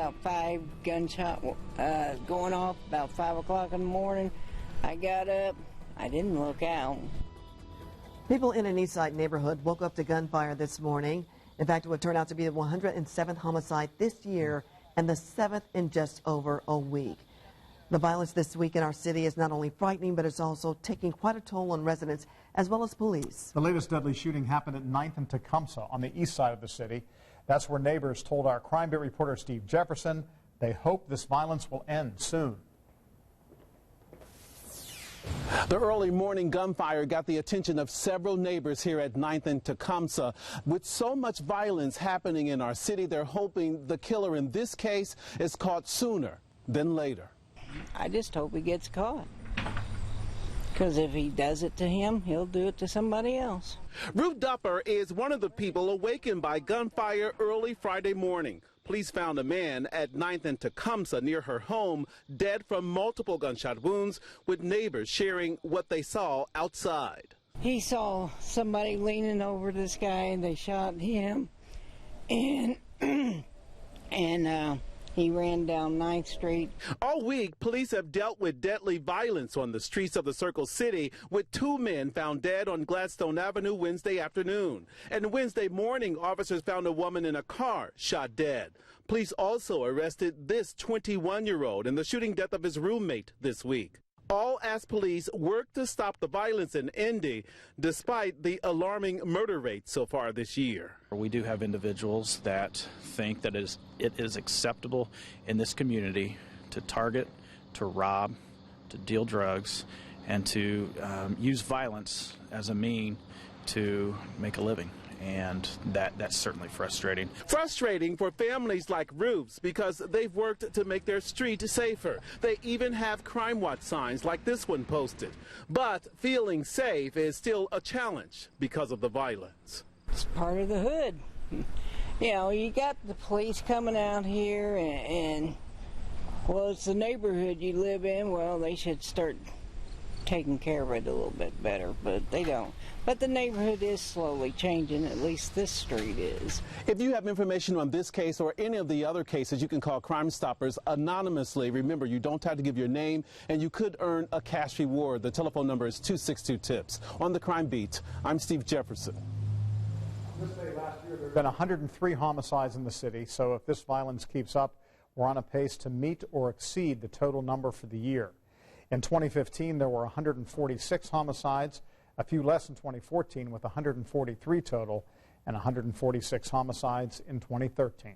about 5 gunshot going off about 5 o'clock in the morning. I got up. I didn't look out. People in an Eastside neighborhood woke up to gunfire this morning. In fact, it would turn out to be the 107th homicide this year and the 7th in just over a week. The violence this week in our city is not only frightening, but it's also taking quite a toll on residents as well as police. The latest deadly shooting happened at 9th and Tecumseh on the east side of the city. That's where neighbors told our crime beat reporter Steve Jefferson they hope this violence will end soon. The early morning gunfire got the attention of several neighbors here at 9th and Tecumseh. With so much violence happening in our city, they're hoping the killer in this case is caught sooner than later. I just hope he gets caught. Because if he does it to him, he'll do it to somebody else. Ruth Dupper is one of the people awakened by gunfire early Friday morning. Police found a man at 9th and Tecumseh near her home, dead from multiple gunshot wounds, with neighbors sharing what they saw outside. He saw somebody leaning over this guy, and they shot him, and he ran down 9th Street. All week, police have dealt with deadly violence on the streets of the Circle City, with 2 men found dead on Gladstone Avenue Wednesday afternoon. And Wednesday morning, officers found a woman in a car shot dead. Police also arrested this 21-year-old in the shooting death of his roommate this week. All as police work to stop the violence in Indy, despite the alarming murder rate so far this year. We do have individuals that think that it is acceptable in this community to target, to rob, to deal drugs, and to use violence as a mean to make a living. And that's certainly frustrating. Frustrating for families like Ruth's because they've worked to make their street safer. They even have Crime Watch signs like this one posted. But feeling safe is still a challenge because of the violence. It's part of the hood. You know, you got the police coming out here and well, it's the neighborhood you live in. Well, they should start taking care of it a little bit better, but they don't. But the neighborhood is slowly changing, at least this street is. If you have information on this case or any of the other cases, you can call Crime Stoppers anonymously. Remember, you don't have to give your name, and you could earn a cash reward. The telephone number is 262-TIPS. On the Crime Beat, I'm Steve Jefferson. This day last year, there have been 103 homicides in the city, so if this violence keeps up, we're on a pace to meet or exceed the total number for the year. In 2015, there were 146 homicides, a few less in 2014 with 143 total, and 146 homicides in 2013.